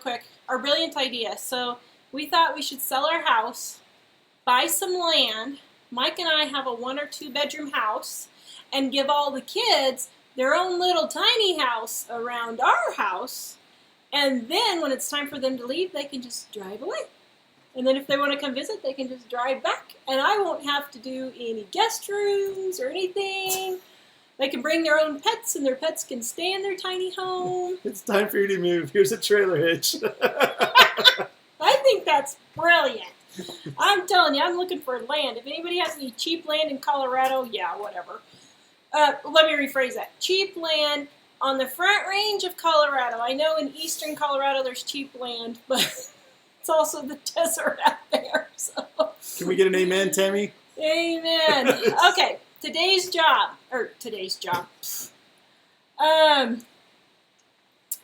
quick, our brilliant idea. So we thought we should sell our house, buy some land. Mike and I have a 1 or 2 bedroom house, and give all the kids their own little tiny house around our house. And then when it's time for them to leave, they can just drive away. And then if they want to come visit, they can just drive back. And I won't have to do any guest rooms or anything. They can bring their own pets, and their pets can stay in their tiny home. It's time for you to move. Here's a trailer hitch. I think that's brilliant. I'm telling you, I'm looking for land. If anybody has any cheap land in Colorado, yeah, whatever. Let me rephrase that. Cheap land on the Front Range of Colorado. I know in eastern Colorado there's cheap land, but it's also the desert out there. So. Can we get an amen, Tammy? Amen. Okay. Today's job.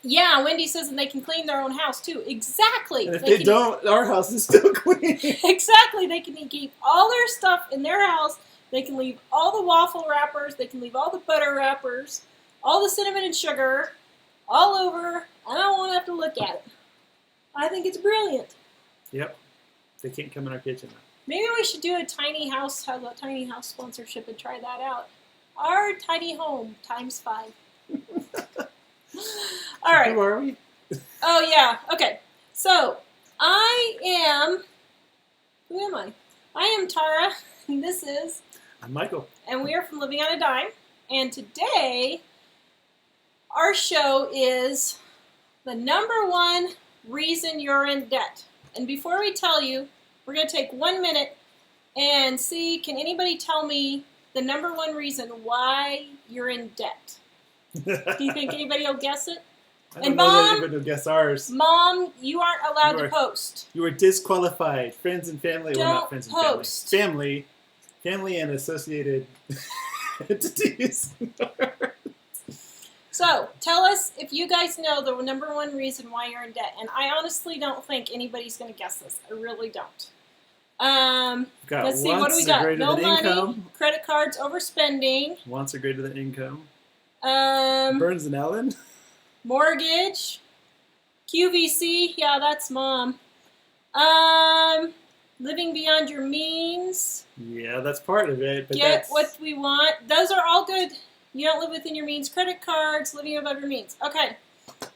Yeah, Wendy says that they can clean their own house too. Exactly. And if they don't, our house is still clean. Exactly. They can keep all their stuff in their house. They can leave all the waffle wrappers. They can leave all the butter wrappers, all the cinnamon and sugar, all over. I don't want to have to look at it. I think it's brilliant. Yep. They can't come in our kitchen. Maybe we should do a tiny house sponsorship and try that out. Our tiny home times 5. All right. Who are we? Oh, yeah. Okay. So, who am I? I am Tara, and this is... I'm Michael. And we are from Living on a Dime. And today, our show is the #1 reason you're in debt. And before we tell you, we're going to take 1 minute and see, can anybody tell me the #1 reason why you're in debt? Do you think anybody will guess it? I don't know that anybody will guess ours. Mom, you aren't allowed to post. You are disqualified. Friends and family. Don't well, not friends and post. Family. Family and associated entities. So, tell us if you guys know the #1 reason why you're in debt. And I honestly don't think anybody's going to guess this. I really don't. Let's see, what do we got? No money, income. Credit cards, overspending. Wants are greater than income. Burns and Ellen. Mortgage. QVC, yeah, that's Mom. Living beyond your means. Yeah, that's part of it. But Get what we want. Those are all good. You don't live within your means. Credit cards, living above your means. Okay.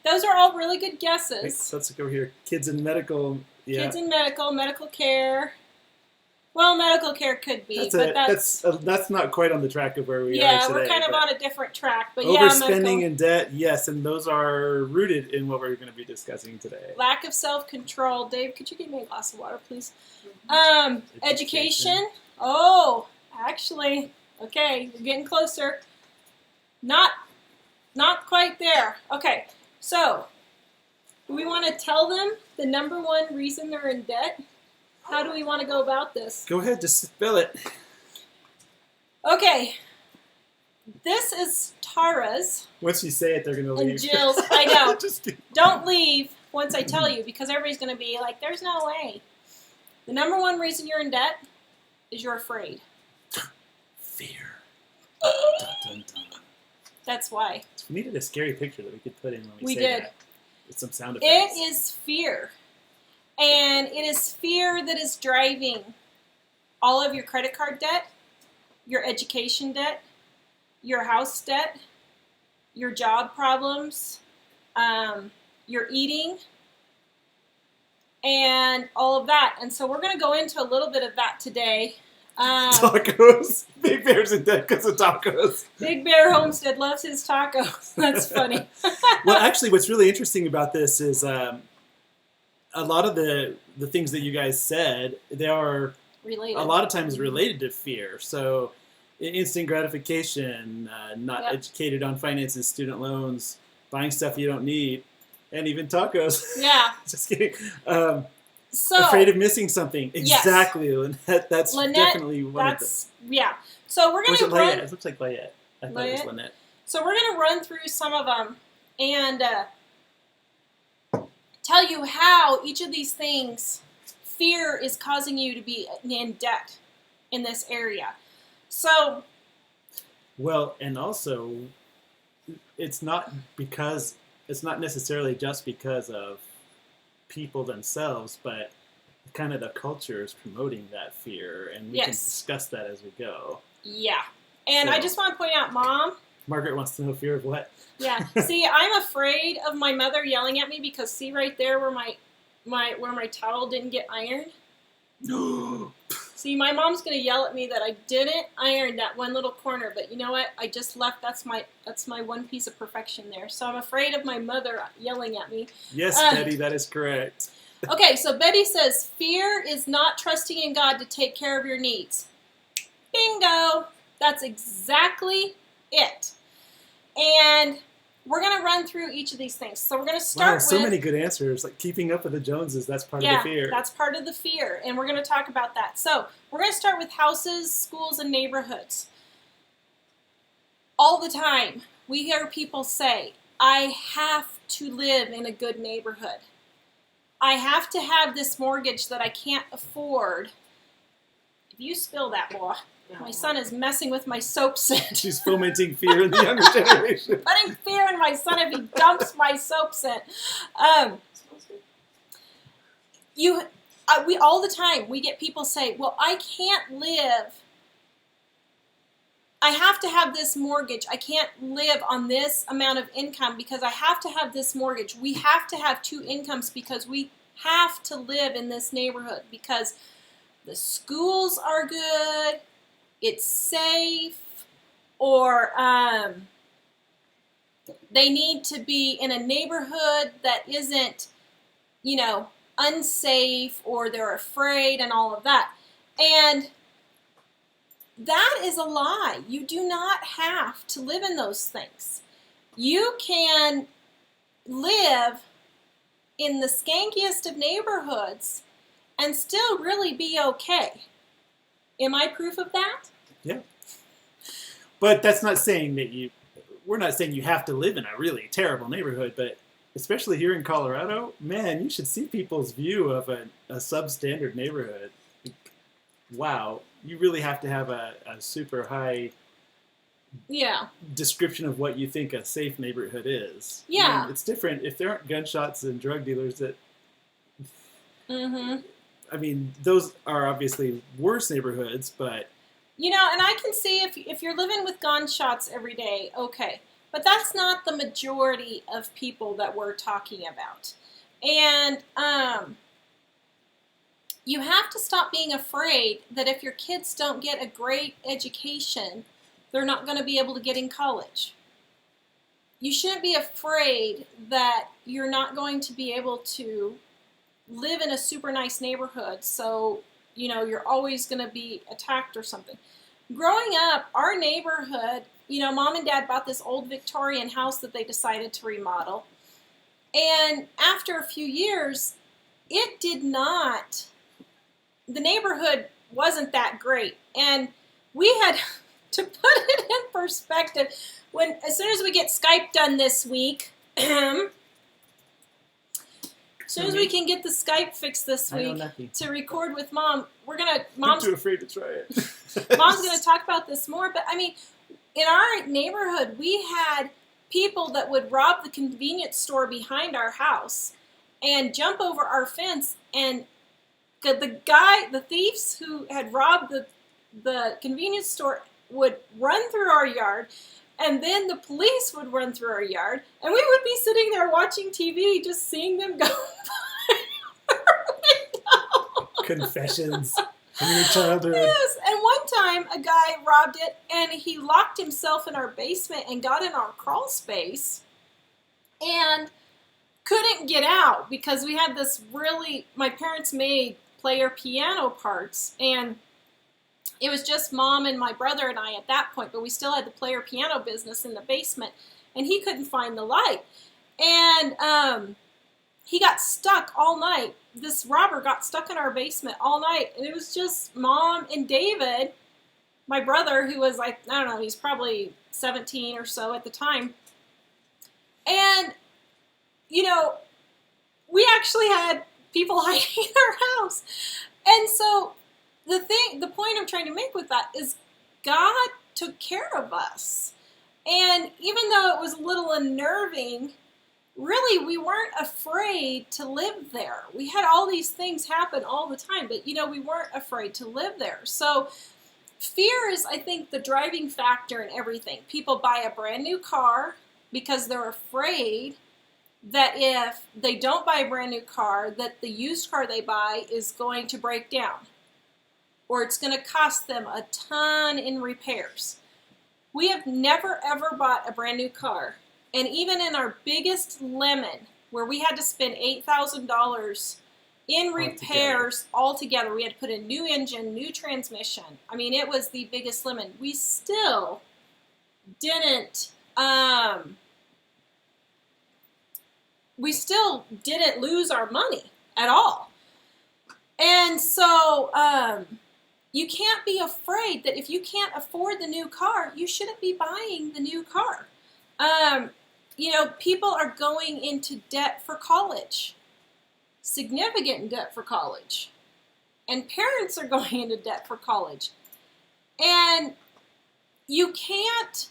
Those are all really good guesses. Let's go here. Kids in medical. Yeah. Kids in medical care. Well, medical care could be, that's not quite on the track of where we are today. Yeah, we're kind of on a different track. But overspending and debt, yes, and those are rooted in what we're going to be discussing today. Lack of self-control. Dave, could you give me a glass of water, please? Education. Oh, actually, okay, we're getting closer. Not quite there. Okay, so do we want to tell them the #1 reason they're in debt? How do we want to go about this? Go ahead, just spill it. Okay. This is Tara's. Once you say it, they're going to leave. And Jill's. I know. Don't leave once I tell you, because everybody's going to be like, there's no way. The #1 reason you're in debt is you're afraid. Fear. Dun, dun, dun. That's why. We needed a scary picture that we could put in when we say did. That. With some sound effects. It is fear. And it is fear that is driving all of your credit card debt, your education debt, your house debt, your job problems, your eating, and all of that. And so we're going to go into a little bit of that today. Tacos. Big Bear's in debt because of tacos. Big Bear Homestead loves his tacos. That's funny. Well, actually, what's really interesting about this is... a lot of the things that you guys said, they are related. A lot of times related to fear. So instant gratification, not educated on finances, student loans, buying stuff you don't need, and even tacos. Yeah. Just kidding. Afraid of missing something. Exactly, yes. Lynette. That's definitely one of them. Yeah. So we're going to run... It looks like Layette. I thought it was Lynette. So we're going to run through some of them and... tell you how each of these things, fear is causing you to be in debt in this area. So, well, and also, it's not necessarily just because of people themselves, but kind of the culture is promoting that fear, and we can discuss that as we go. Yeah. And I just want to point out, Mom. Margaret wants to know fear of what? Yeah. See, I'm afraid of my mother yelling at me because see right there where my towel didn't get ironed? See, my mom's going to yell at me that I didn't iron that one little corner, but you know what? I just left. That's my one piece of perfection there. So I'm afraid of my mother yelling at me. Yes, Betty, that is correct. Okay, so Betty says, fear is not trusting in God to take care of your needs. Bingo! That's exactly it. And we're going to run through each of these things. So we're going to start with... so many good answers. Like keeping up with the Joneses, that's part of the fear. Yeah, that's part of the fear. And we're going to talk about that. So we're going to start with houses, schools, and neighborhoods. All the time, we hear people say, I have to live in a good neighborhood. I have to have this mortgage that I can't afford. If you spill that, boy, my son is messing with my soap scent. She's fomenting fear in the younger generation. Putting fear in my son if he dumps my soap scent. We all the time, we get people say, well, I can't live. I have to have this mortgage. I can't live on this amount of income because I have to have this mortgage. We have to have two incomes because we have to live in this neighborhood because the schools are good, it's safe, or they need to be in a neighborhood that isn't, unsafe, or they're afraid and all of that. And that is a lie. You do not have to live in those things. You can live in the skankiest of neighborhoods and still really be okay. Am I proof of that? Yeah. But that's not saying that we're not saying you have to live in a really terrible neighborhood, but especially here in Colorado, man, you should see people's view of a substandard neighborhood. Wow. You really have to have a super high description of what you think a safe neighborhood is. Yeah. I mean, it's different. If there aren't gunshots and drug dealers that... Mm-hmm. I mean, those are obviously worse neighborhoods, but... and I can see if you're living with gunshots every day, okay. But that's not the majority of people that we're talking about. And you have to stop being afraid that if your kids don't get a great education, they're not going to be able to get in college. You shouldn't be afraid that you're not going to be able to live in a super nice neighborhood, so, you're always going to be attacked or something. Growing up, our neighborhood, Mom and Dad bought this old Victorian house that they decided to remodel. And after a few years, the neighborhood wasn't that great. And we had to put it in perspective. As soon as we get Skype done this week, as soon as we can get the Skype fixed this week to record with Mom, Mom's too afraid to try it. Mom's going to talk about this more, but I mean, in our neighborhood, we had people that would rob the convenience store behind our house and jump over our fence, and the thieves who had robbed the convenience store would run through our yard, and then the police would run through our yard, and we would be sitting there watching TV, just seeing them go by our window. Confessions from your childhood. Yes, and one time a guy robbed it, and he locked himself in our basement and got in our crawl space, and couldn't get out because we had my parents made player piano parts, and it was just Mom and my brother and I at that point, but we still had the player piano business in the basement, and he couldn't find the light. And he got stuck all night. This robber got stuck in our basement all night, and it was just Mom and David, my brother, who was like, I don't know, he's probably 17 or so at the time. And, we actually had people hiding in our house. And so the point I'm trying to make with that is God took care of us. And even though it was a little unnerving really we weren't afraid to live there. We had all these things happen all the time, but we weren't afraid to live there. So fear is, I think, the driving factor in everything. People buy a brand new car because they're afraid that if they don't buy a brand new car, that the used car they buy is going to break down, or it's going to cost them a ton in repairs. We have never ever bought a brand new car. And even in our biggest lemon, where we had to spend $8,000 in repairs altogether, we had to put a new engine, new transmission. I mean, it was the biggest lemon. We still didn't lose our money at all. And so you can't be afraid that if you can't afford the new car, you shouldn't be buying the new car. People are going into debt for college, significant debt for college, and parents are going into debt for college. And you can't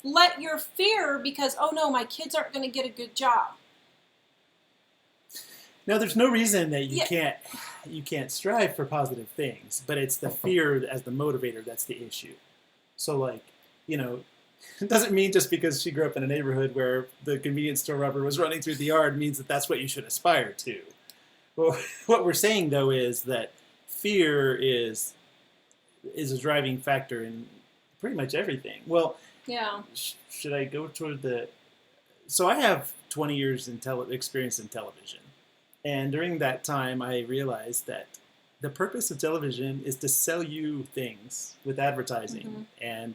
let your fear because, oh no, my kids aren't going to get a good job. No, there's no reason that you can't strive for positive things, but it's the fear as the motivator that's the issue. So it doesn't mean just because she grew up in a neighborhood where the convenience store robber was running through the yard means that that's what you should aspire to. Well, what we're saying, though, is that fear is a driving factor in pretty much everything. Well, yeah. Should I go toward So I have 20 years experience in television. And during that time, I realized that the purpose of television is to sell you things with advertising. Mm-hmm. And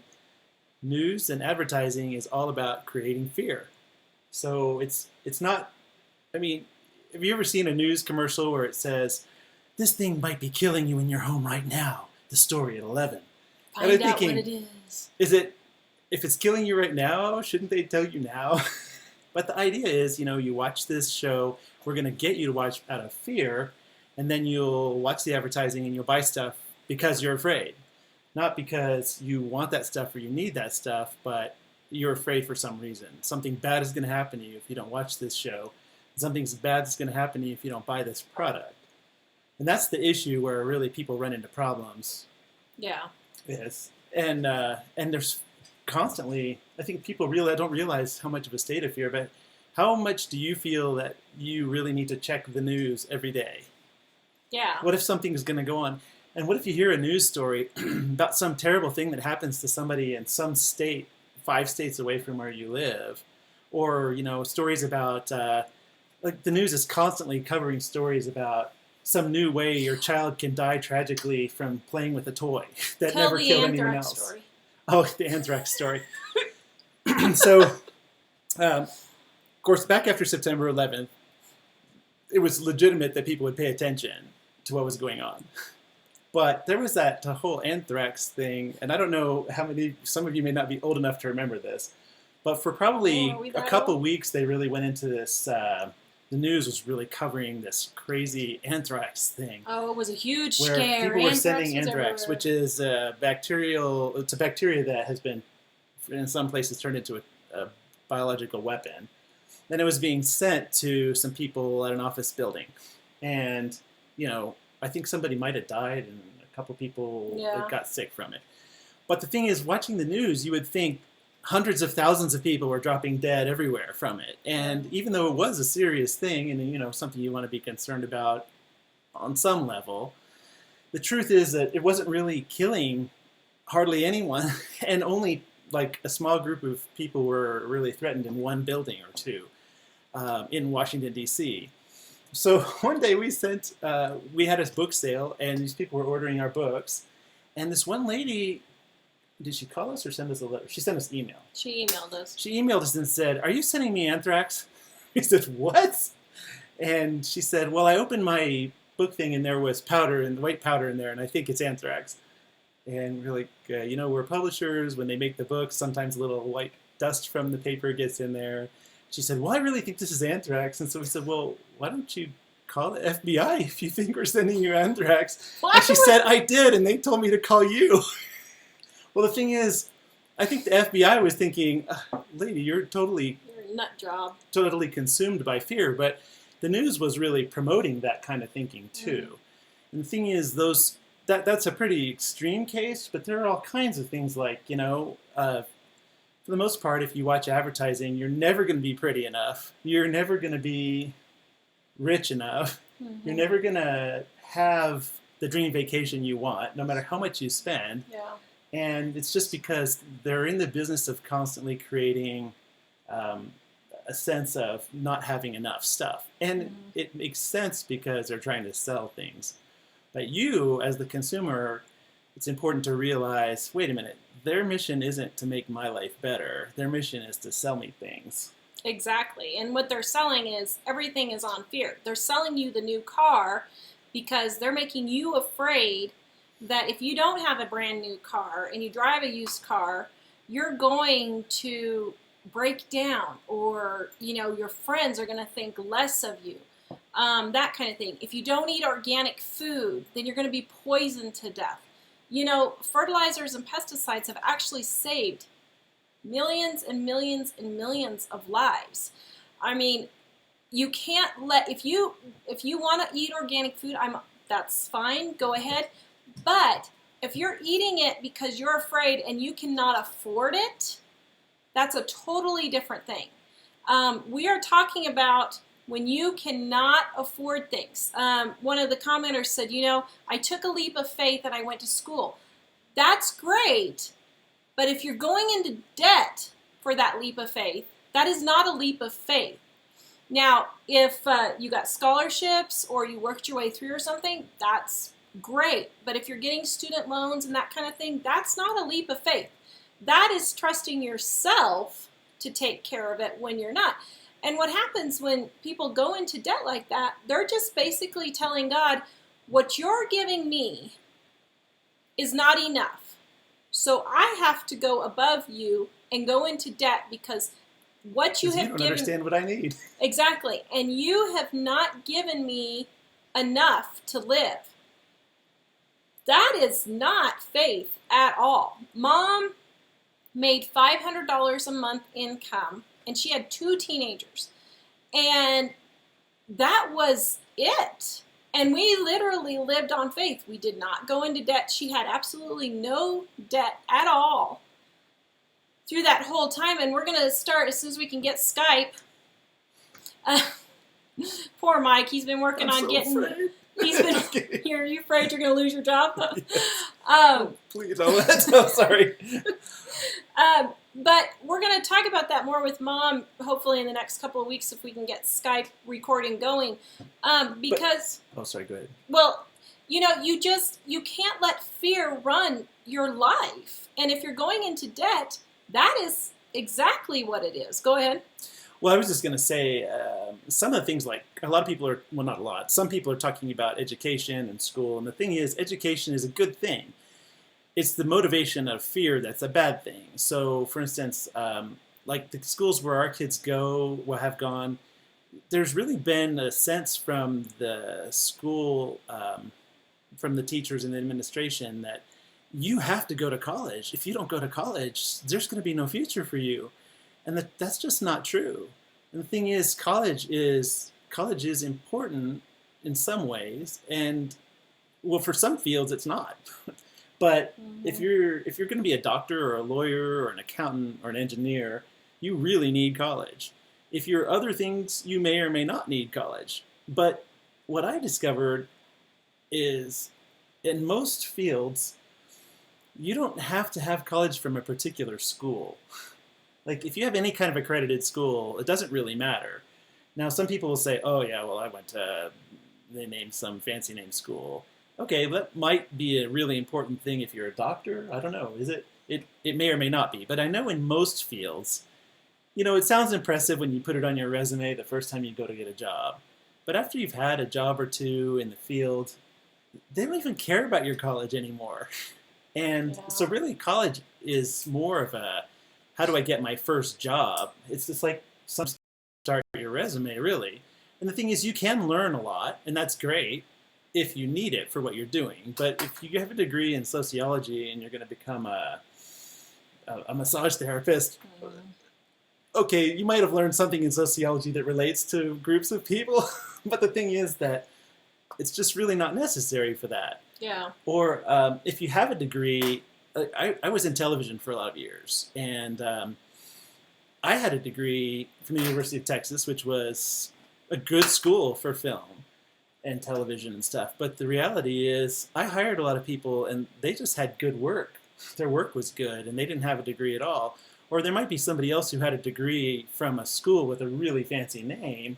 news and advertising is all about creating fear. So it's not, have you ever seen a news commercial where it says, this thing might be killing you in your home right now, the story at 11. Find out what it is. If it's killing you right now, shouldn't they tell you now? But the idea is, you watch this show, we're going to get you to watch out of fear, and then you'll watch the advertising and you'll buy stuff because you're afraid. Not because you want that stuff or you need that stuff, but you're afraid for some reason. Something bad is going to happen to you if you don't watch this show. Something bad is going to happen to you if you don't buy this product. And that's the issue where really people run into problems. Yeah. Yes. And there's constantly, I think people don't realize how much of a state of fear, but how much do you feel that you really need to check the news every day? Yeah. What if something is going to go on? And what if you hear a news story about some terrible thing that happens to somebody in some state, 5 states away from where you live? Or, stories about, the news is constantly covering stories about some new way your child can die tragically from playing with a toy that never killed anyone else. Story. Oh, the anthrax story. So, of course, back after September 11th, it was legitimate that people would pay attention to what was going on. But there was that whole anthrax thing, and I don't know some of you may not be old enough to remember this, but for probably a couple weeks they really went into this, the news was really covering this crazy anthrax thing. Oh, it was a huge where scare. People were sending anthrax, which is a bacteria that has been, in some places, turned into a biological weapon. Then it was being sent to some people at an office building. And, I think somebody might have died and a couple people got sick from it. But the thing is, watching the news, you would think hundreds of thousands of people were dropping dead everywhere from it. And even though it was a serious thing and, something you want to be concerned about on some level, the truth is that it wasn't really killing hardly anyone. And only like a small group of people were really threatened in one building or two in Washington, D.C. So one day we had a book sale, and these people were ordering our books. And this one lady, did she call us or send us a letter? She sent us an email. She emailed us. She emailed us and said, "Are you sending me anthrax?" We said, "What?" And she said, "Well, I opened my book thing, and there was powder and white powder in there, and I think it's anthrax." And we're like, we're publishers. When they make the books, sometimes a little white dust from the paper gets in there. She said, "Well, I really think this is anthrax." And so we said, "Well, why don't you call the FBI if you think we're sending you anthrax?" Well, and she said, "I did, and they told me to call you." Well, the thing is, I think the FBI was thinking, "Lady, you're totally nut job. Totally consumed by fear. But the news was really promoting that kind of thinking too. And the thing is, that's a pretty extreme case, but there are all kinds of things like, for the most part, if you watch advertising, you're never going to be pretty enough. You're never going to be rich enough. You're never going to have the dream vacation you want, no matter how much you spend. Yeah. And it's just because they're in the business of constantly creating a sense of not having enough stuff. And it makes sense because they're trying to sell things. But you, as the consumer, it's important to realize, wait a minute, their mission isn't to make my life better. Their mission is to sell me things. Exactly. And what they're selling is everything is on fear. They're selling you the new car because they're making you afraid that if you don't have a brand new car and you drive a used car, you're going to break down, or your friends are going to think less of you. That kind of thing. If you don't eat organic food, then you're going to be poisoned to death. Fertilizers and pesticides have actually saved millions and millions and millions of lives. I mean, you can't if you want to eat organic food, that's fine, go ahead. But if you're eating it because you're afraid and you cannot afford it, that's a totally different thing. We are talking about when you cannot afford things. One of the commenters said, I took a leap of faith and I went to school. That's great, but if you're going into debt for that leap of faith, that is not a leap of faith. Now, if you got scholarships or you worked your way through or something, that's great. But if you're getting student loans and that kind of thing, that's not a leap of faith. That is trusting yourself to take care of it when you're not. And what happens when people go into debt like that, they're just basically telling God, what you're giving me is not enough. So I have to go above you and go into debt because what you have don't given... understand what I need. Exactly. And you have not given me enough to live. That is not faith at all. Mom made $500 a month income, and she had 2 teenagers. And that was it. And we literally lived on faith. We did not go into debt. She had absolutely no debt at all through that whole time. And we're going to start as soon as we can get Skype. Poor Mike. He's been working on getting... Afraid. He's been... Are you afraid you're going to lose your job? Please don't. No, sorry. But we're going to talk about that more with Mom, hopefully in the next couple of weeks if we can get Skype recording going. Because... sorry, go ahead. Well, you can't let fear run your life. And if you're going into debt, that is exactly what it is. Go ahead. Well, I was just going to say, some of the things like, a lot of people are, well, not a lot, some people are talking about education and school. And the thing is, education is a good thing. It's the motivation of fear that's a bad thing. So, for instance, like the schools where our kids have gone, there's really been a sense from the school, from the teachers and the administration that you have to go to college. If you don't go to college, there's going to be no future for you. And that's just not true. And the thing is, college is important in some ways, and well, for some fields it's not. But if you're going to be a doctor or a lawyer or an accountant or an engineer, you really need college. If you're other things, you may or may not need college. But what I discovered is, in most fields, you don't have to have college from a particular school. Like, if you have any kind of accredited school, it doesn't really matter. Now, some people will say, oh, yeah, well, I went to, they named some fancy name school. Okay, that might be a really important thing if you're a doctor. I don't know. Is it? It may or may not be. But I know in most fields, it sounds impressive when you put it on your resume the first time you go to get a job. But after you've had a job or two in the field, they don't even care about your college anymore. And so really college is more of a, how do I get my first job? It's just like some start your resume, really. And the thing is, you can learn a lot, and that's great if you need it for what you're doing. But if you have a degree in sociology and you're going to become a massage therapist, okay, you might have learned something in sociology that relates to groups of people, but the thing is that it's just really not necessary for that. Yeah. Or if you have a degree, I was in television for a lot of years, and I had a degree from the University of Texas, which was a good school for film and television and stuff. But the reality is, I hired a lot of people, and they just had good work. Their work was good, and they didn't have a degree at all. Or there might be somebody else who had a degree from a school with a really fancy name,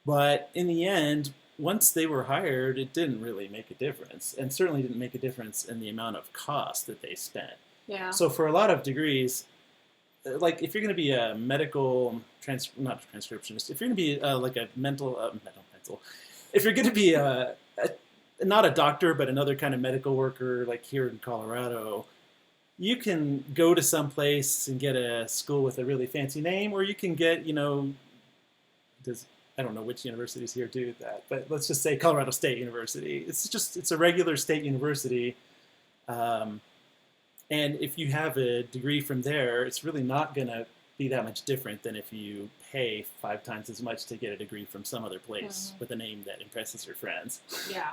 but in the end, once they were hired, it didn't really make a difference, and certainly didn't make a difference in the amount of cost that they spent. Yeah. So for a lot of degrees, like if you're going to be a medical not transcriptionist, if you're going to be like a mental, if you're going to be not a doctor but another kind of medical worker, like here in Colorado, you can go to some place and get a school with a really fancy name, or you can get, I don't know which universities here do that, but let's just say Colorado State University. It's a regular state university. And if you have a degree from there, it's really not going to be that much different than if you pay 5 times as much to get a degree from some other place with a name that impresses your friends. Yeah.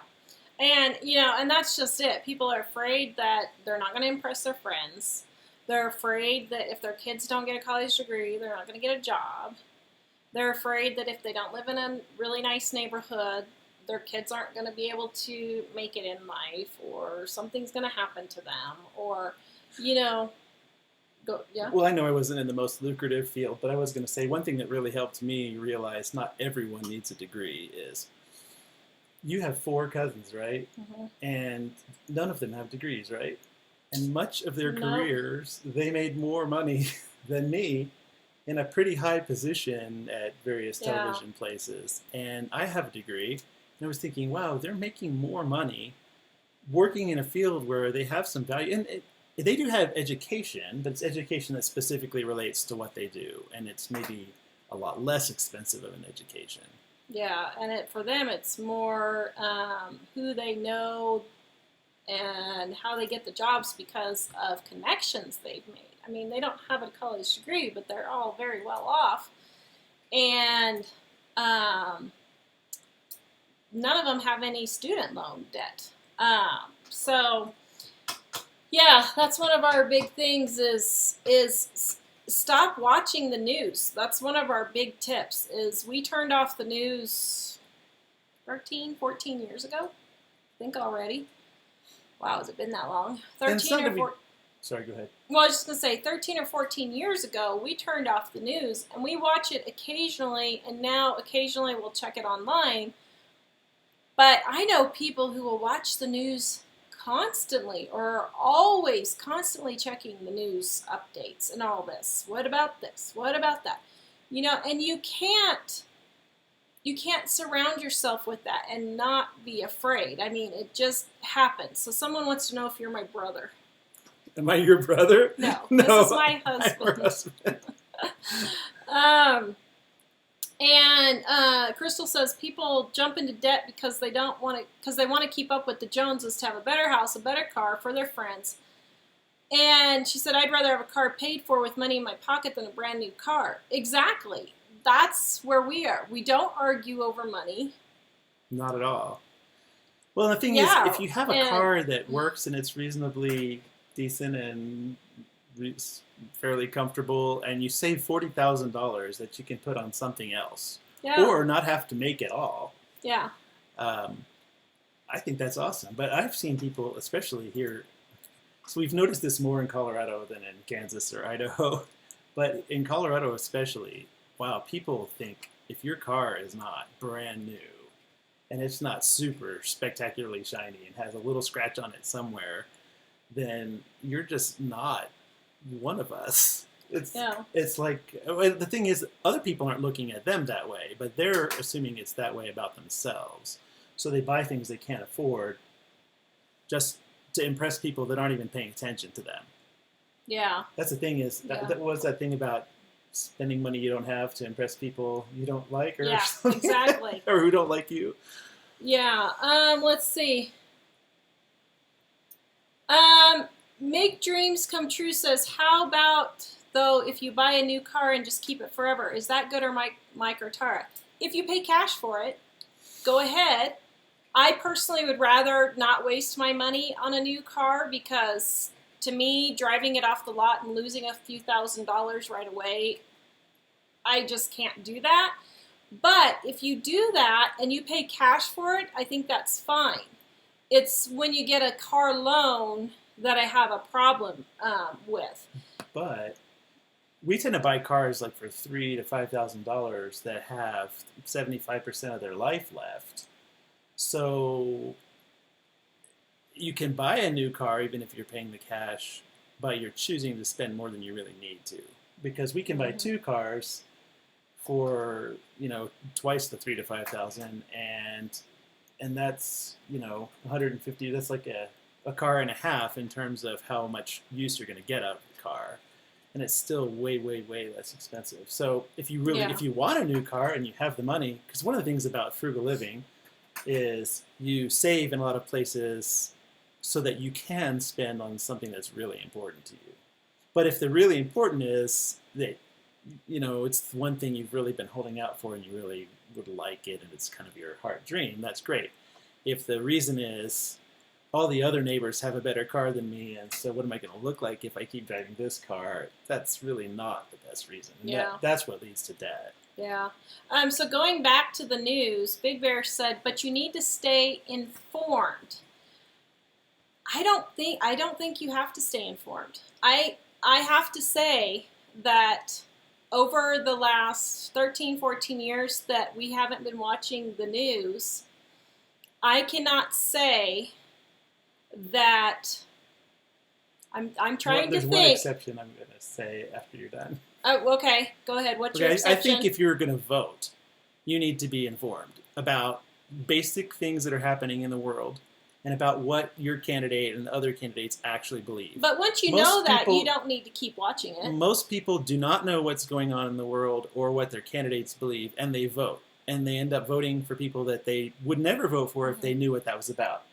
And, and that's just it. People are afraid that they're not going to impress their friends. They're afraid that if their kids don't get a college degree, they're not going to get a job. They're afraid that if they don't live in a really nice neighborhood, their kids aren't going to be able to make it in life, or something's going to happen to them, or, yeah. Well, I know I wasn't in the most lucrative field, but I was going to say one thing that really helped me realize not everyone needs a degree is you have 4 cousins, right? Mm-hmm. And none of them have degrees, right? And much of their careers, they made more money than me in a pretty high position at various television places. And I have a degree, and I was thinking, wow, they're making more money working in a field where they have some value. And they do have education, but it's education that specifically relates to what they do. And it's maybe a lot less expensive of an education. Yeah, and for them, it's more who they know and how they get the jobs because of connections they've made. I mean, they don't have a college degree, but they're all very well off. And none of them have any student loan debt. So, yeah, that's one of our big things is stop watching the news. That's one of our big tips is we turned off the news 13, 14 years ago, I think already. Wow, has it been that long? 13 or 14. Sorry, go ahead. Well, I was just going to say 13 or 14 years ago, we turned off the news, and we watch it occasionally, and now occasionally we'll check it online. But I know people who will watch the news constantly or are always constantly checking the news updates and all this. What about this? What about that? And you can't surround yourself with that and not be afraid. I mean, it just happens. So someone wants to know if you're my brother. Am I your brother? No, no, this is my husband. And Crystal says people jump into debt because they want to keep up with the Joneses to have a better house, a better car for their friends. And she said, I'd rather have a car paid for with money in my pocket than a brand new car. Exactly. That's where we are. We don't argue over money. Not at all. Well, the thing is, if you have a car that works and it's reasonably decent and fairly comfortable, and you save $40,000 that you can put on something else, or not have to make it all. Yeah. I think that's awesome. But I've seen people, especially here, so we've noticed this more in Colorado than in Kansas or Idaho, but in Colorado especially, wow, people think if your car is not brand new and it's not super spectacularly shiny and has a little scratch on it somewhere, then you're just not one of us. It's like, the thing is, other people aren't looking at them that way, but they're assuming it's that way about themselves. So they buy things they can't afford just to impress people that aren't even paying attention to them. Yeah. That's the thing is, that was that thing about spending money you don't have to impress people you don't like, or something. Exactly. Or who don't like you. Yeah. Let's see. Make Dreams Come True says, how about though, if you buy a new car and just keep it forever, is that good, or Mike or Tara? If you pay cash for it, go ahead. I personally would rather not waste my money on a new car, because to me, driving it off the lot and losing a few $1,000s right away, I just can't do that. But if you do that and you pay cash for it, I think that's fine. It's when you get a car loan that I have a problem with. But we tend to buy cars like for $3,000 to $5,000 that have 75% of their life left. So you can buy a new car even if you're paying the cash, but you're choosing to spend more than you really need to. Because we can buy two cars for, twice the $3,000 to $5,000, and that's, 150. That's like a car and a half in terms of how much use you're going to get out of the car. And it's still way, way, way less expensive. So if you want a new car and you have the money, because one of the things about frugal living is you save in a lot of places so that you can spend on something that's really important to you. But if the really important is that, it's the one thing you've really been holding out for and you really would like it and it's kind of your heart dream, that's great. If the reason is all the other neighbors have a better car than me, and so what am I going to look like if I keep driving this car, that's really not the best reason. Yeah. That's what leads to debt. Yeah. So going back to the news, Big Bear said, but you need to stay informed. I don't think you have to stay informed. I have to say that over the last 13, 14 years that we haven't been watching the news, I cannot say that I'm trying to think. There's one exception I'm going to say after you're done. Oh, okay. Go ahead. What's your exception? I think if you're going to vote, you need to be informed about basic things that are happening in the world and about what your candidate and other candidates actually believe. But once you know that, you don't need to keep watching it. Most people do not know what's going on in the world or what their candidates believe, and they vote. And they end up voting for people that they would never vote for if they knew what that was about.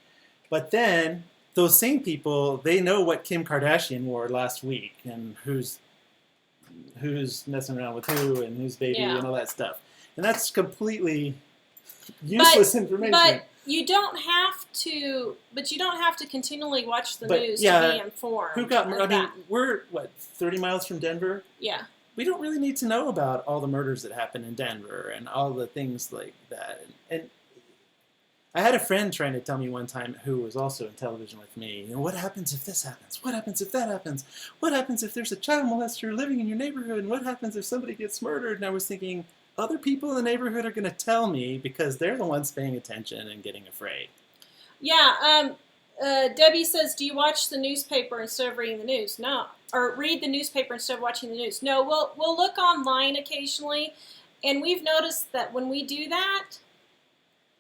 But then, those same people, they know what Kim Kardashian wore last week and who's messing around with who and whose baby and all that stuff. And that's completely useless information. But you don't have to continually watch the news to be informed. We're 30 miles from Denver? Yeah. We don't really need to know about all the murders that happen in Denver and all the things like that. And I had a friend trying to tell me one time, who was also in television with me, what happens if this happens? What happens if that happens? What happens if there's a child molester living in your neighborhood? And what happens if somebody gets murdered? And I was thinking, other people in the neighborhood are going to tell me because they're the ones paying attention and getting afraid. Yeah. Debbie says, do you watch the newspaper instead of reading the news? No. Or read the newspaper instead of watching the news? No. We'll look online occasionally, and we've noticed that when we do that,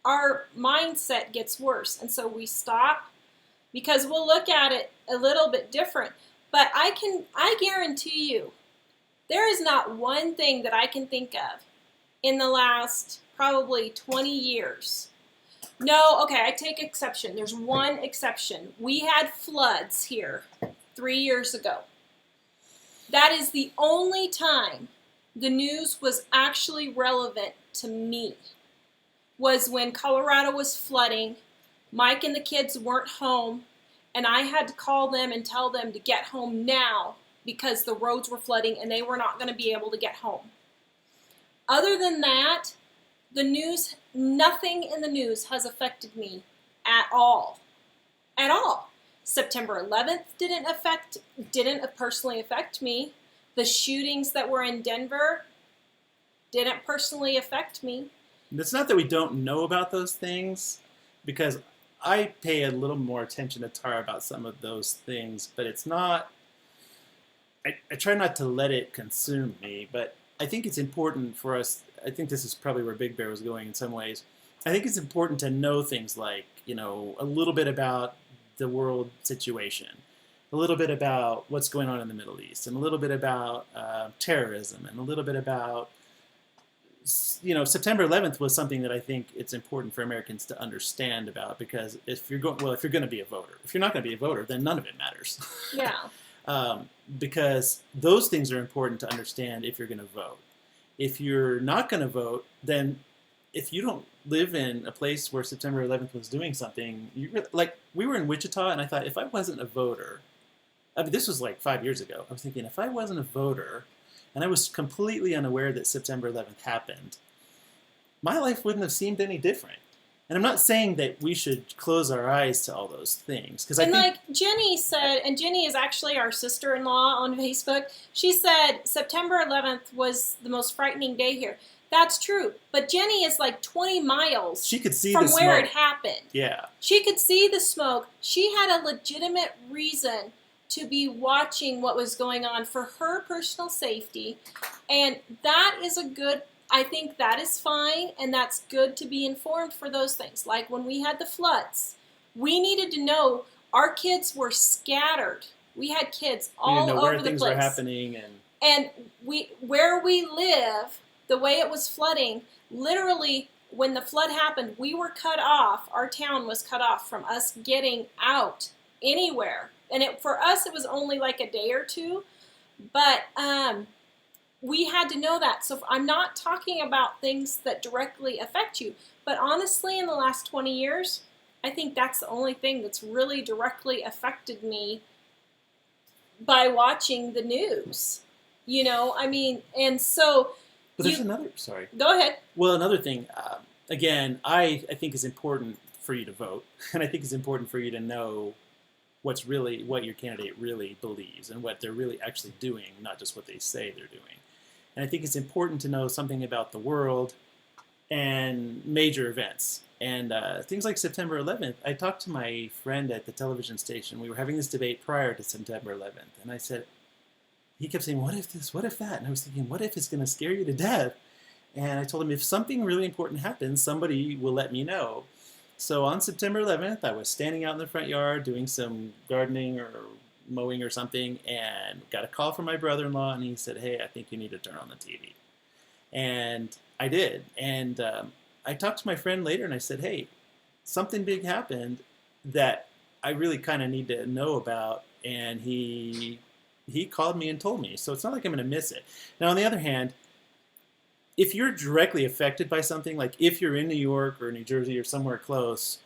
our mindset gets worse, and so we stop because we'll look at it a little bit different. But I guarantee you, there is not one thing that I can think of in the last probably 20 years. No, okay, I take exception. There's one exception. We had floods here 3 years ago. That is the only time the news was actually relevant to me, was when Colorado was flooding. Mike and the kids weren't home, and I had to call them and tell them to get home now because the roads were flooding and they were not going to be able to get home. Other than that, the news, nothing in the news has affected me at all. At all. September 11th didn't personally affect me. The shootings that were in Denver didn't personally affect me. It's not that we don't know about those things, because I pay a little more attention to Tara about some of those things, but it's not, I try not to let it consume me, but I think it's important for us, I think this is probably where Big Bear was going in some ways. I think it's important to know things like, a little bit about the world situation, a little bit about what's going on in the Middle East, and a little bit about terrorism, and a little bit about, September 11th was something that I think it's important for Americans to understand about, because if you're going to be a voter, if you're not going to be a voter, then none of it matters. Yeah. because those things are important to understand if you're going to vote. If you're not going to vote, then if you don't live in a place where September 11th was doing something, like we were in Wichita, and I thought if I wasn't a voter, I mean, this was like 5 years ago. I was thinking if I wasn't a voter, and I was completely unaware that September 11th happened, my life wouldn't have seemed any different. And I'm not saying that we should close our eyes to all those things, because I think, like Jenny said, and Jenny is actually our sister-in-law on Facebook. She said September 11th was the most frightening day here. That's true, but Jenny is like 20 miles she could see from the where smoke. it happened. Yeah, She could see the smoke. She had a legitimate reason to be watching what was going on for her personal safety, and that is a good. I think that is fine, and that's good to be informed for those things. Like when we had the floods, we needed to know our kids were scattered. We had kids all over where the things place. were happening, And where we live, the way it was flooding, literally when the flood happened, we were cut off. Our town was cut off from us getting out anywhere. And for us, it was only like a day or two. But we had to know that. So I'm not talking about things that directly affect you. But honestly, in the last 20 years, I think that's the only thing that's really directly affected me by watching the news. You know, I mean, and so... But there's another, sorry. Go ahead. Well, another thing, again, I think is important for you to vote. And I think it's important for you to know what your candidate really believes and what they're really actually doing, not just what they say they're doing. And I think it's important to know something about the world and major events. And things like September 11th, I talked to my friend at the television station. We were having this debate prior to September 11th. And I said, he kept saying, what if this, what if that? And I was thinking, what if it's going to scare you to death? And I told him, if something really important happens, somebody will let me know. So on September 11th, I was standing out in the front yard doing some gardening or mowing or something, and got a call from my brother-in-law, and he said, hey, I think you need to turn on the TV. And I did. And I talked to my friend later, and I said, hey, something big happened that I really kind of need to know about. And he called me and told me. So it's not like I'm going to miss it. Now, on the other hand, if you're directly affected by something, like if you're in New York or New Jersey or somewhere close,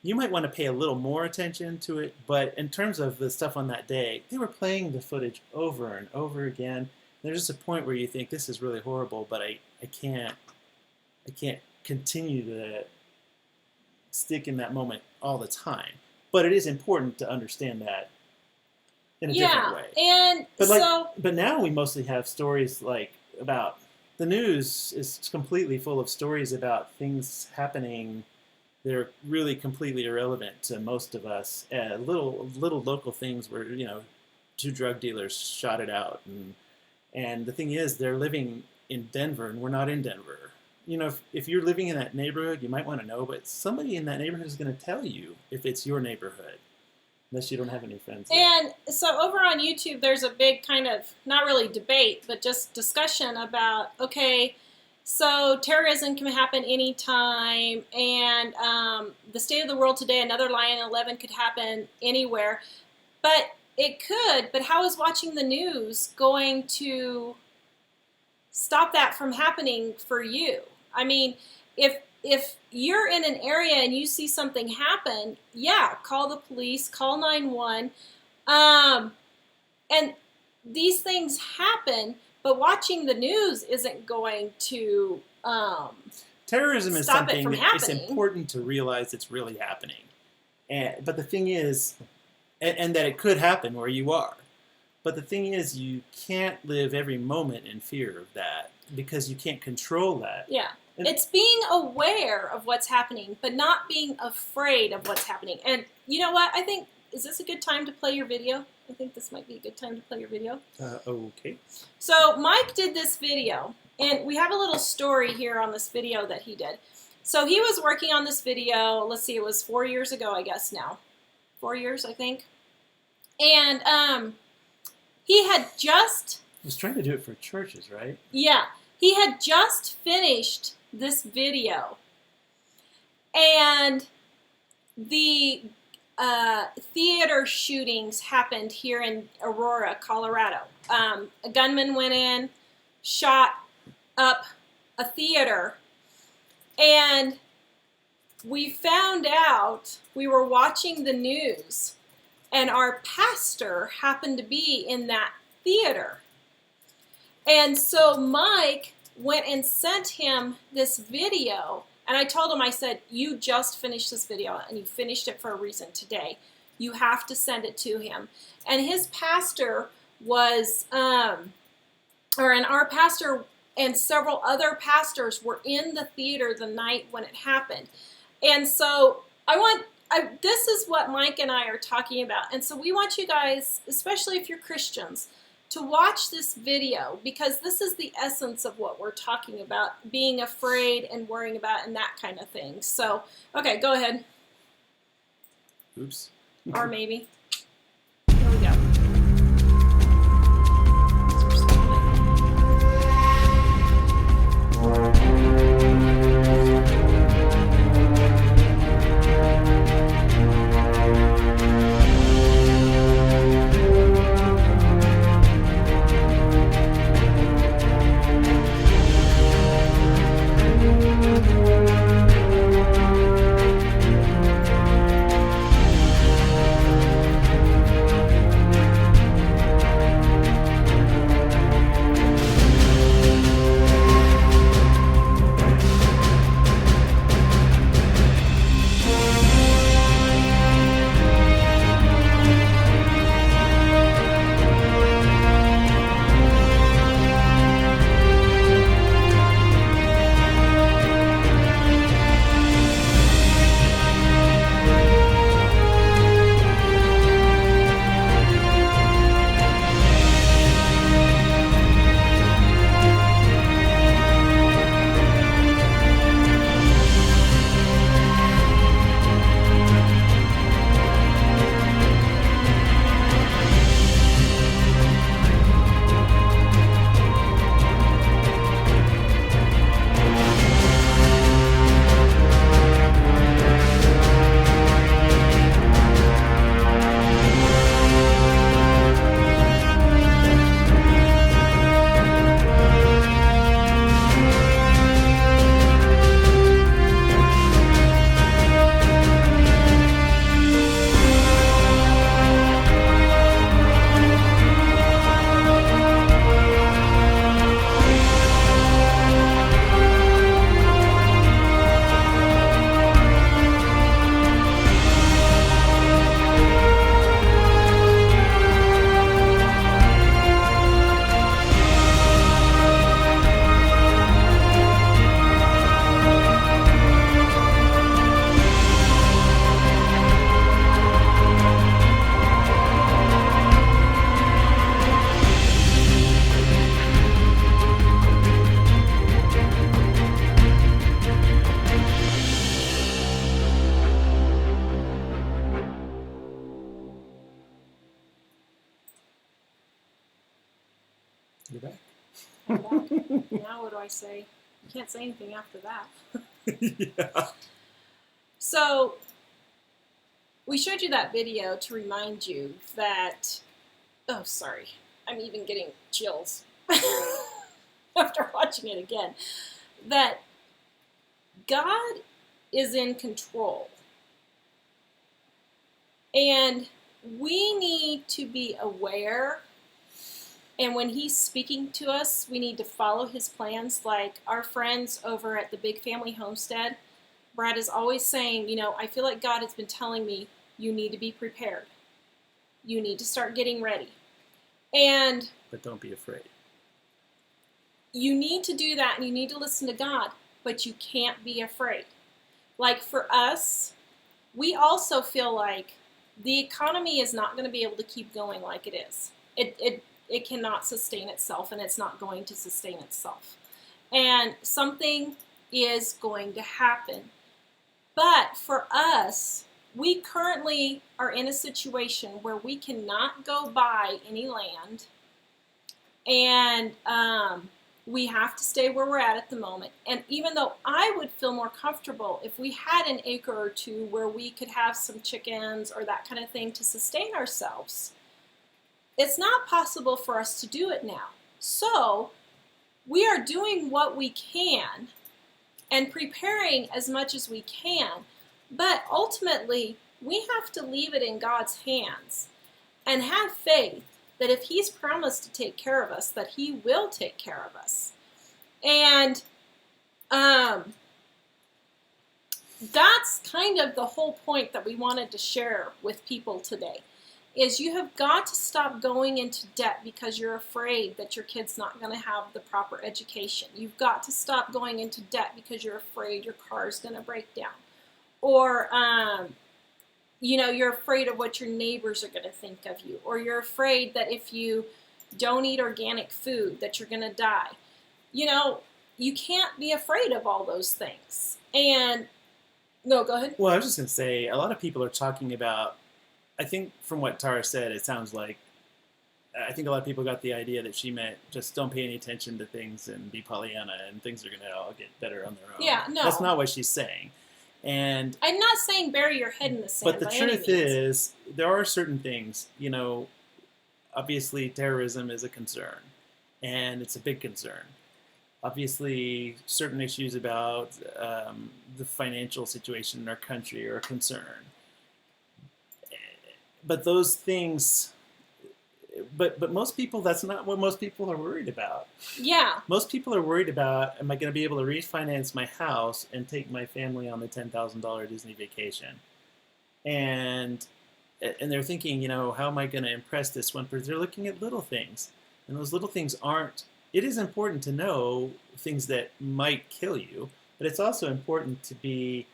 you might want to pay a little more attention to it. But in terms of the stuff on that day, they were playing the footage over and over again. There's just a point where you think, this is really horrible, but I can't continue to stick in that moment all the time. But it is important to understand that in a different way. And but now we mostly have stories like about, the news is completely full of stories about things happening that are really completely irrelevant to most of us. Little local things where, 2 drug dealers shot it out, and the thing is, they're living in Denver, and we're not in Denver. If you're living in that neighborhood, you might want to know, but somebody in that neighborhood is going to tell you if it's your neighborhood, unless you don't have any friends there. And so over on YouTube, there's a big kind of, not really debate, but just discussion about, okay, so terrorism can happen anytime, and the state of the world today, another 9/11 could happen anywhere. But it could, but how is watching the news going to stop that from happening for you? I mean, if you're in an area and you see something happen, yeah, call the police, call 911. And these things happen, but watching the news isn't going to terrorism is stop it something from that happening. it's important to realize it's really happening. But the thing is, and that it could happen where you are. But the thing is, you can't live every moment in fear of that because you can't control that. Yeah. It's being aware of what's happening, but not being afraid of what's happening. And you know what? I think, is this a good time to play your video? I think this might be a good time to play your video. Okay. So Mike did this video, and we have a little story here on this video that he did. So he was working on this video, let's see, it was 4 years ago, I guess now. 4 years, I think. And he had just... He was trying to do it for churches, right? Yeah. He had just finished this video. And the theater shootings happened here in Aurora, Colorado. A gunman went in, shot up a theater, and we found out, we were watching the news, and our pastor happened to be in that theater. And so Mike went and sent him this video, and I told him, I said, you just finished this video, and you finished it for a reason today. You have to send it to him. And his pastor was, and our pastor and several other pastors were in the theater the night when it happened. And so this is what Mike and I are talking about. And so we want you guys, especially if you're Christians, to watch this video, because this is the essence of what we're talking about, being afraid and worrying about and that kind of thing. So, okay, go ahead. Oops. Or maybe. Here we go. You're back. I'm back. Now what do I say? You can't say anything after that. Yeah. So, we showed you that video to remind you that, oh, sorry, I'm even getting chills after watching it again, that God is in control. And we need to be aware, and when He's speaking to us, we need to follow His plans. Like our friends over at the Big Family Homestead, Brad is always saying, you know, I feel like God has been telling me, you need to be prepared. You need to start getting ready. But don't be afraid. You need to do that, and you need to listen to God, but you can't be afraid. Like for us, we also feel like the economy is not going to be able to keep going like it is. It cannot sustain itself, and it's not going to sustain itself. And something is going to happen. But for us, we currently are in a situation where we cannot go buy any land, and We have to stay where we're at the moment. And even though I would feel more comfortable if we had an acre or two where we could have some chickens or that kind of thing to sustain ourselves, it's not possible for us to do it now. So we are doing what we can and preparing as much as we can, but ultimately we have to leave it in God's hands and have faith that if He's promised to take care of us, that He will take care of us. And that's kind of the whole point that we wanted to share with people today, is you have got to stop going into debt because you're afraid that your kid's not going to have the proper education. You've got to stop going into debt because you're afraid your car is going to break down. Or you're afraid of what your neighbors are going to think of you, or you're afraid that if you don't eat organic food that you're going to die. You can't be afraid of all those things. And no, go ahead. Well, I was just going to say, a lot of people are talking about, I think from what Tara said, it sounds like, I think a lot of people got the idea that she meant just don't pay any attention to things and be Pollyanna and things are going to all get better on their own. Yeah, no. That's not what she's saying. And I'm not saying bury your head in the sand. But the truth is, there are certain things, obviously terrorism is a concern, and it's a big concern. Obviously, certain issues about the financial situation in our country are a concern. But those things, but most people, that's not what most people are worried about. Yeah. Most people are worried about, am I going to be able to refinance my house and take my family on the $10,000 Disney vacation? And they're thinking, how am I going to impress this one person? They're looking at little things. And those little things aren't, it is important to know things that might kill you, but it's also important to be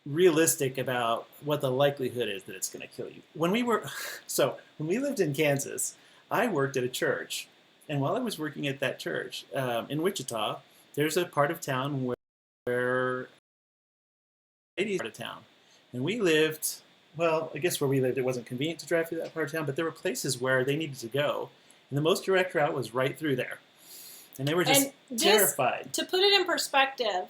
realistic about what the likelihood is that it's going to kill you. When we lived in Kansas, I worked at a church, and while I was working at that church in Wichita, there's a part of town where ladies part of town, and we lived. Well, I guess where we lived, it wasn't convenient to drive through that part of town, but there were places where they needed to go, and the most direct route was right through there, and they were just terrified. To put it in perspective,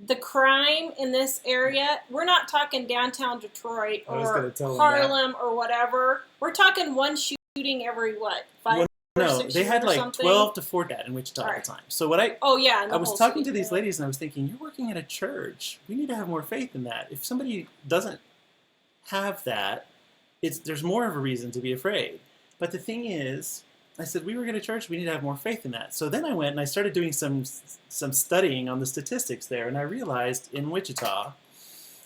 the crime in this area, we're not talking downtown Detroit or Harlem or whatever. We're talking one shooting every, 5 or 6 years they had like something? 12 to 14 in Wichita at the time. So what I was talking to these ladies and I was thinking, you're working at a church. We need to have more faith in that. If somebody doesn't have that, there's more of a reason to be afraid. But the thing is, I said, we work at a church, we need to have more faith in that. So then I went and I started doing some studying on the statistics there, and I realized in Wichita,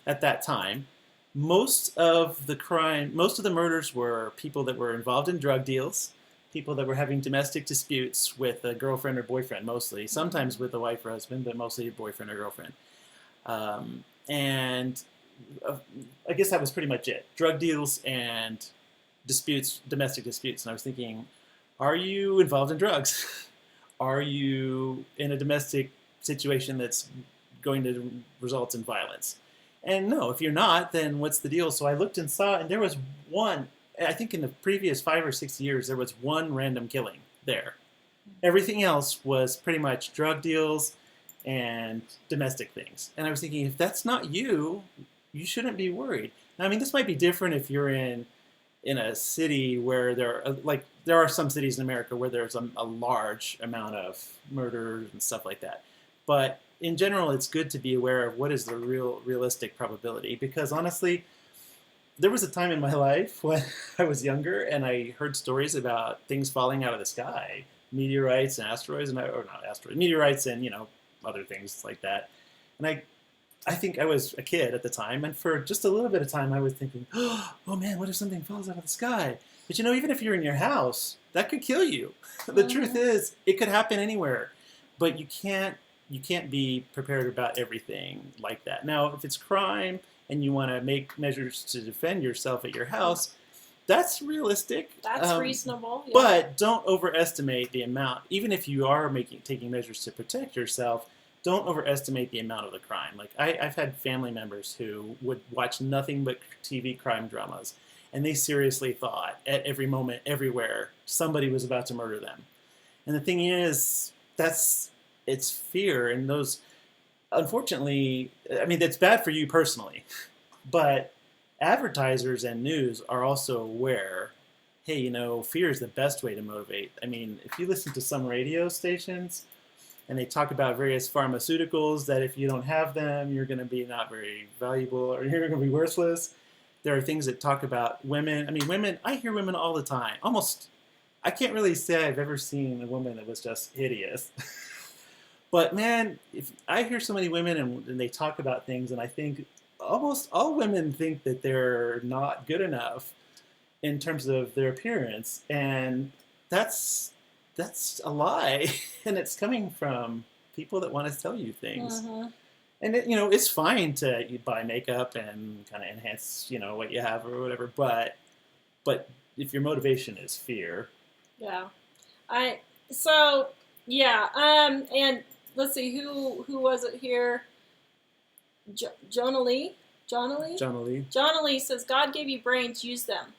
at that time, most of the murders were people that were involved in drug deals, people that were having domestic disputes with a girlfriend or boyfriend mostly, sometimes with a wife or husband, but mostly a boyfriend or girlfriend. And I guess that was pretty much it. Drug deals and disputes, domestic disputes. And I was thinking, are you involved in drugs? Are you in a domestic situation that's going to result in violence? And no, if you're not, then what's the deal? So I looked and saw, and there was one, I think in the previous 5 or 6 years, there was one random killing there. Everything else was pretty much drug deals and domestic things. And I was thinking, if that's not you, you shouldn't be worried. Now, I mean, this might be different if you're in a city where there are some cities in America where there's a large amount of murder and stuff like that. But in general, it's good to be aware of what is the realistic probability, because honestly, there was a time in my life when I was younger and I heard stories about things falling out of the sky, meteorites and asteroids, meteorites and other things like that. And I think I was a kid at the time, and for just a little bit of time I was thinking, oh man, what if something falls out of the sky? But even if you're in your house, that could kill you. The truth is, it could happen anywhere. But you can't be prepared about everything like that. Now, if it's crime and you want to make measures to defend yourself at your house, that's realistic. That's reasonable. Yeah. But don't overestimate the amount. Even if you are taking measures to protect yourself, don't overestimate the amount of the crime. Like I've had family members who would watch nothing but TV crime dramas, and they seriously thought at every moment, everywhere, somebody was about to murder them. And the thing is, it's fear, and those, unfortunately, I mean, that's bad for you personally, but advertisers and news are also aware. Hey, fear is the best way to motivate. I mean, if you listen to some radio stations and they talk about various pharmaceuticals that if you don't have them, you're going to be not very valuable or you're going to be worthless. There are things that talk about women. I mean, women, I hear women all the time. Almost, I can't really say I've ever seen a woman that was just hideous. But man, if I hear so many women and they talk about things, and I think almost all women think that they're not good enough in terms of their appearance, and that's a lie, and it's coming from people that want to tell you things. Mm-hmm. And it's fine to buy makeup and kind of enhance what you have or whatever, but if your motivation is fear, yeah, and let's see who was it here. Jonah Lee. Jonah Lee says, God gave you brains, use them.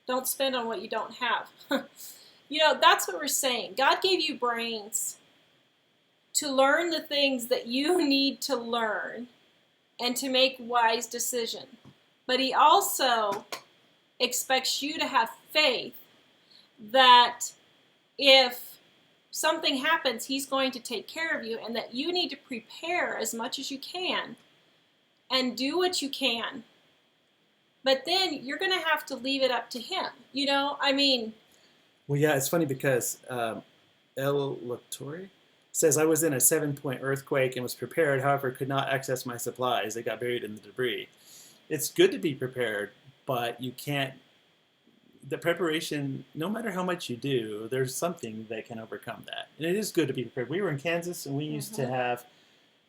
Don't spend on what you don't have. That's what we're saying. God gave you brains to learn the things that you need to learn and to make wise decisions. But he also expects you to have faith that if something happens, he's going to take care of you, and that you need to prepare as much as you can and do what you can. But then you're going to have to leave it up to him. Well, yeah, it's funny because El Latore says, I was in a 7-point earthquake and was prepared, however, could not access my supplies. They got buried in the debris. It's good to be prepared, but you can't, the preparation, no matter how much you do, there's something that can overcome that. And it is good to be prepared. We were in Kansas, and we used to have,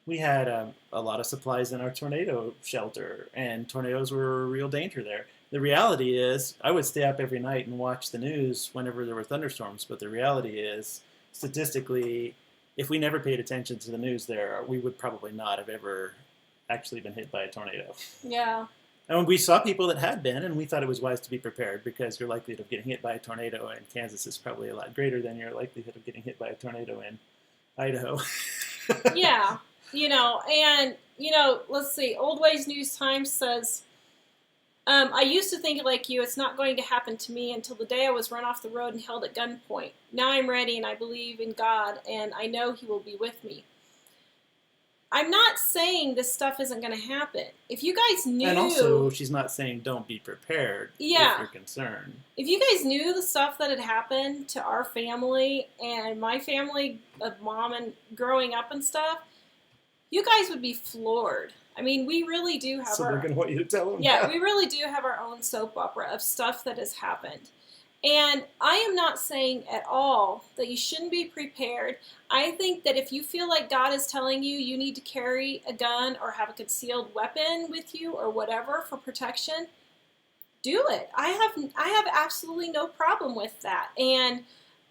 we had a lot of supplies in our tornado shelter, and tornadoes were a real danger there. The reality is, I would stay up every night and watch the news whenever there were thunderstorms, but the reality is, statistically, if we never paid attention to the news there, we would probably not have ever actually been hit by a tornado. Yeah. And we saw people that had been, and we thought it was wise to be prepared because your likelihood of getting hit by a tornado in Kansas is probably a lot greater than your likelihood of getting hit by a tornado in Idaho. Yeah. Let's see. Old Ways News Times says, I used to think like you, it's not going to happen to me until the day I was run off the road and held at gunpoint. Now I'm ready and I believe in God and I know he will be with me. I'm not saying this stuff isn't going to happen. If you guys knew... And also, she's not saying don't be prepared if you're concerned. If you guys knew the stuff that had happened to our family and my family of mom and growing up and stuff, you guys would be floored. I mean, we really do have they're going to want you to tell them. Yeah, we really do have our own soap opera of stuff that has happened. And I am not saying at all that you shouldn't be prepared. I think that if you feel like God is telling you you need to carry a gun or have a concealed weapon with you or whatever for protection, do it. I have absolutely no problem with that. And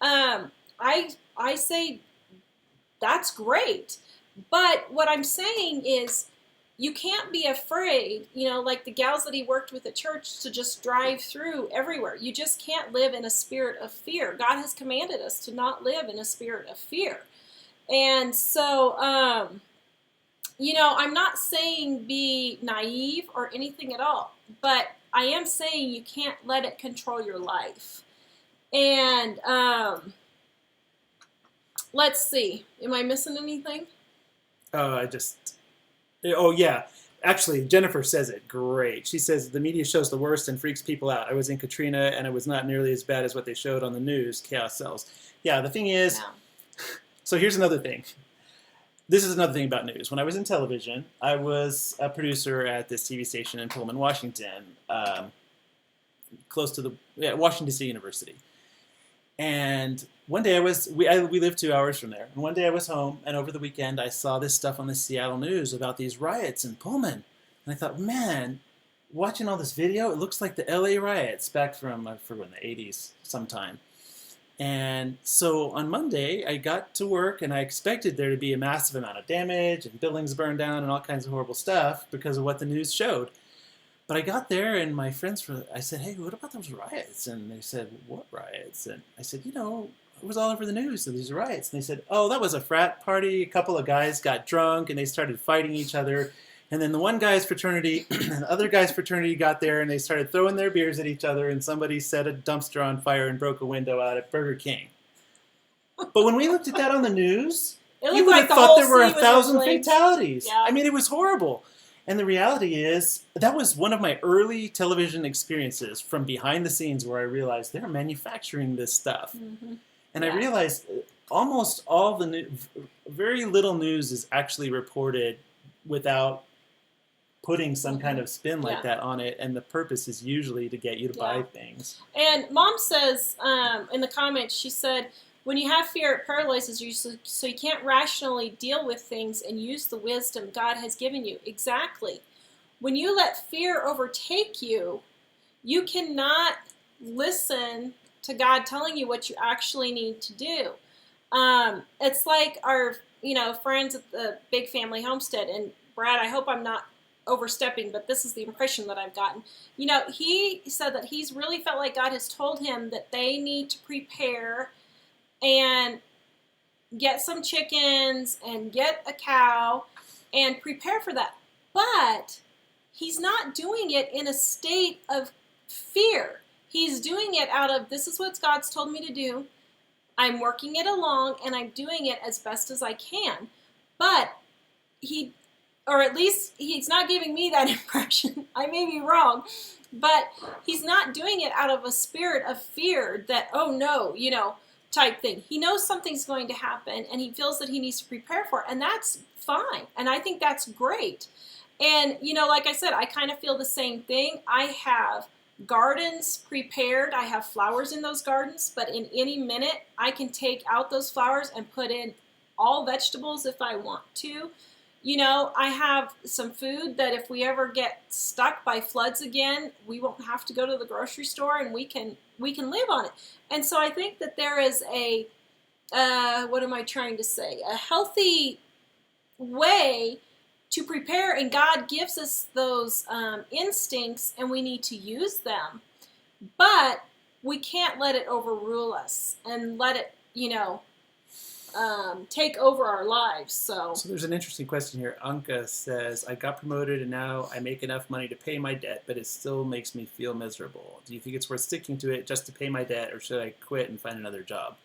I say that's great. But what I'm saying is you can't be afraid, like the gals that he worked with at church, to just drive through everywhere. You just can't live in a spirit of fear. God has commanded us to not live in a spirit of fear. And so, I'm not saying be naive or anything at all, but I am saying you can't let it control your life. And let's see. Am I missing anything? Oh, yeah. Actually, Jennifer says it great. She says, the media shows the worst and freaks people out. I was in Katrina, and it was not nearly as bad as what they showed on the news. Chaos sells. Yeah, the thing is, So here's another thing. This is another thing about news. When I was in television, I was a producer at this TV station in Pullman, Washington, close to the Washington State University. And one day we lived 2 hours from there. And one day I was home, and over the weekend I saw this stuff on the Seattle news about these riots in Pullman. And I thought, man, watching all this video, it looks like the LA riots back from, I forget, in the 80s sometime. And so on Monday, I got to work, and I expected there to be a massive amount of damage and buildings burned down and all kinds of horrible stuff because of what the news showed. But I got there, and my friends I said, hey, what about those riots? And they said, what riots? And I said, it was all over the news, these riots. And they said, oh, that was a frat party. A couple of guys got drunk and they started fighting each other. And then the one guy's fraternity and the other guy's fraternity got there and they started throwing their beers at each other, and somebody set a dumpster on fire and broke a window out at Burger King. But when we looked at that on the news, you would have thought there were 1,000 fatalities. Yeah. I mean, it was horrible. And the reality is, that was one of my early television experiences from behind the scenes where I realized they're manufacturing this stuff. Mm-hmm. And I realized almost all the very little news is actually reported without putting some kind of spin like that on it, and the purpose is usually to get you to buy things. And Mom says in the comments, she said, when you have fear, it paralyzes you, so you can't rationally deal with things and use the wisdom God has given you. Exactly. When you let fear overtake you, you cannot listen to God telling you what you actually need to do. It's like our friends at the Big Family Homestead, and Brad, I hope I'm not overstepping, but this is the impression that I've gotten. He said that he's really felt like God has told him that they need to prepare and get some chickens and get a cow and prepare for that. But he's not doing it in a state of fear. He's doing it out of, this is what God's told me to do. I'm working it along and I'm doing it as best as I can. But or at least he's not giving me that impression. I may be wrong. But he's not doing it out of a spirit of fear that, oh no, type thing. He knows something's going to happen and he feels that he needs to prepare for it, and that's fine. And I think that's great. And, like I said, I kind of feel the same thing. I have gardens prepared. I have flowers in those gardens, but in any minute I can take out those flowers and put in all vegetables if I want to. I have some food that if we ever get stuck by floods again, we won't have to go to the grocery store and we can live on it. And so I think that there is a, what am I trying to say? A healthy way to prepare, and God gives us those instincts and we need to use them. But we can't let it overrule us and let it, take over our lives. So there's an interesting question here. Anka says, I got promoted and now I make enough money to pay my debt, but it still makes me feel miserable. Do you think it's worth sticking to it just to pay my debt, or should I quit and find another job?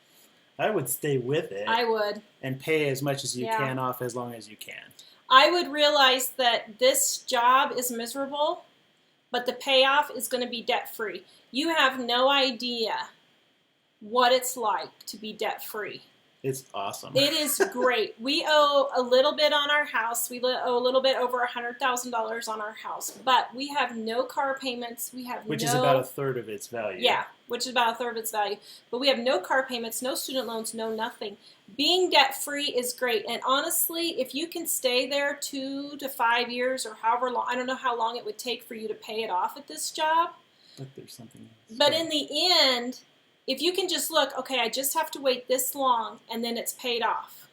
I would stay with it. I would. And pay as much as you can off as long as you can. I would realize that this job is miserable, but the payoff is going to be debt-free. You have no idea what it's like to be debt-free. It's awesome. It is great. We owe a little bit on our house. We owe a little bit over $100,000 on our house, but we have no car payments. Which is about a third of its value. Yeah, which is about a third of its value. But we have no car payments, no student loans, no nothing. Being debt-free is great. And honestly, if you can stay there 2 to 5 years or however long, I don't know how long it would take for you to pay it off at this job. But there's something else. But in the end, if you can just look, okay, I just have to wait this long and then it's paid off,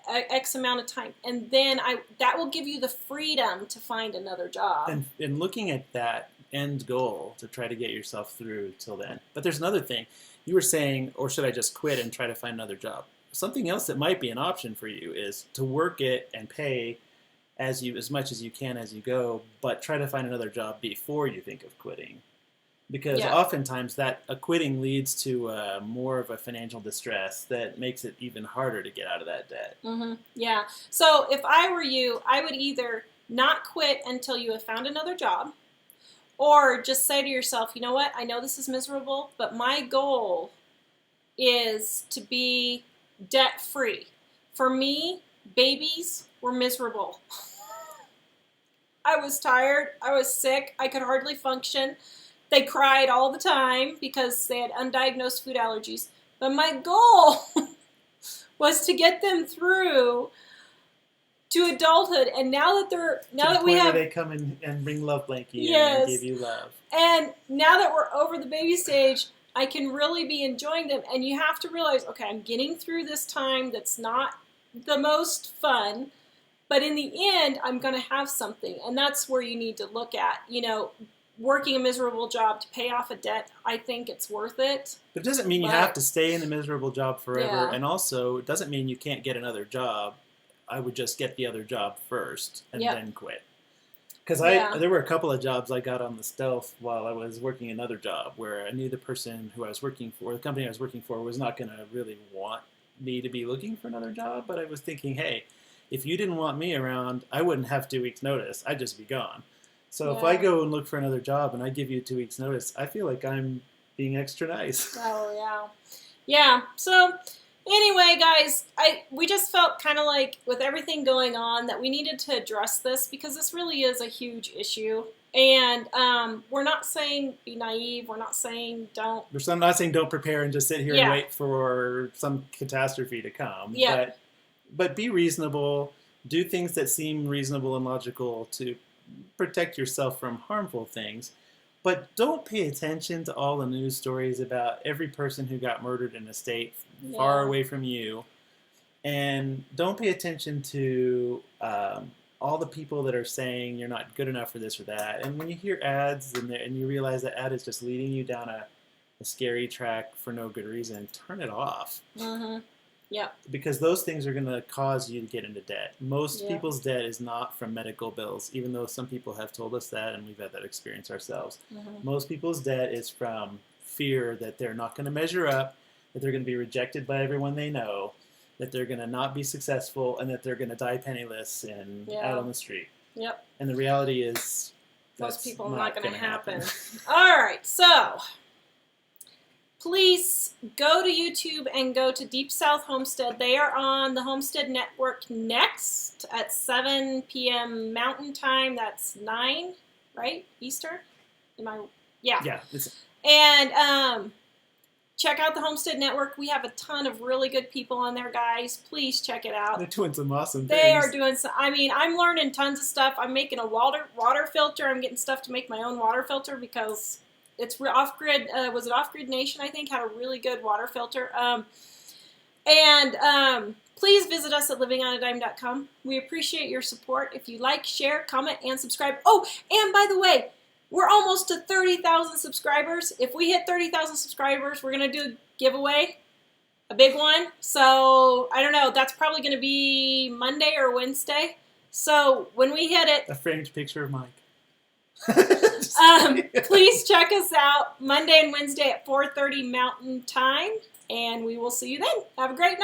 X amount of time. And then that will give you the freedom to find another job. And looking at that end goal to try to get yourself through till then. But there's another thing. You were saying, or should I just quit and try to find another job? Something else that might be an option for you is to work it and pay as much as you can as you go, but try to find another job before you think of quitting. Because oftentimes that quitting leads to more of a financial distress that makes it even harder to get out of that debt. Mm-hmm. Yeah. So if I were you, I would either not quit until you have found another job, or just say to yourself, you know what, I know this is miserable, but my goal is to be debt-free. For me, babies were miserable. I was tired. I was sick. I could hardly function. They cried all the time because they had undiagnosed food allergies. But my goal was to get them through to adulthood. And now that we have, where they come and bring Love Blankie yes, and give you love. And now that we're over the baby stage, I can really be enjoying them. And you have to realize, okay, I'm getting through this time that's not the most fun, but in the end, I'm going to have something. And that's where you need to look at, working a miserable job to pay off a debt, I think it's worth it. But it doesn't mean you have to stay in the miserable job forever. Yeah. And also, it doesn't mean you can't get another job. I would just get the other job first and then quit. Because there were a couple of jobs I got on the stealth while I was working another job where I knew the person who I was working for, the company I was working for, was not going to really want me to be looking for another job. But I was thinking, hey, if you didn't want me around, I wouldn't have 2 weeks' notice. I'd just be gone. So if I go and look for another job and I give you 2 weeks' notice, I feel like I'm being extra nice. Oh, yeah. Yeah, so anyway, guys, we just felt kind of like with everything going on that we needed to address this because this really is a huge issue. And we're not saying be naive. We're not saying don't. I'm not saying don't prepare and just sit here and wait for some catastrophe to come. Yeah. But be reasonable. Do things that seem reasonable and logical to protect yourself from harmful things. But don't pay attention to all the news stories about every person who got murdered in a state far away from you. And don't pay attention to all the people that are saying you're not good enough for this or that. And when you hear ads and you realize that ad is just leading you down a scary track for no good reason, turn it off. Mm-hmm. Yeah. Because those things are going to cause you to get into debt. Most people's debt is not from medical bills, even though some people have told us that, and we've had that experience ourselves. Mm-hmm. Most people's debt is from fear that they're not going to measure up, that they're going to be rejected by everyone they know, that they're going to not be successful, and that they're going to die penniless and out on the street. Yep. And the reality is most people not going to happen. All right, so please go to YouTube and go to Deep South Homestead. They are on the Homestead Network next at 7 p.m. Mountain Time. That's 9, right? Eastern? Yeah. Yeah. And check out the Homestead Network. We have a ton of really good people on there, guys. Please check it out. They're doing some awesome things. They are doing some, I mean, I'm learning tons of stuff. I'm making a water filter. I'm getting stuff to make my own water filter because it's off-grid. Was it Off-Grid Nation, I think, had a really good water filter. Please visit us at livingonadime.com. We appreciate your support. If you like, share, comment, and subscribe. Oh, and by the way, we're almost to 30,000 subscribers. If we hit 30,000 subscribers, we're going to do a giveaway, a big one. So, I don't know. That's probably going to be Monday or Wednesday. So, when we hit it... A framed picture of Mike. Please check us out Monday and Wednesday at 4:30 Mountain Time, and we will see you then. Have a great night.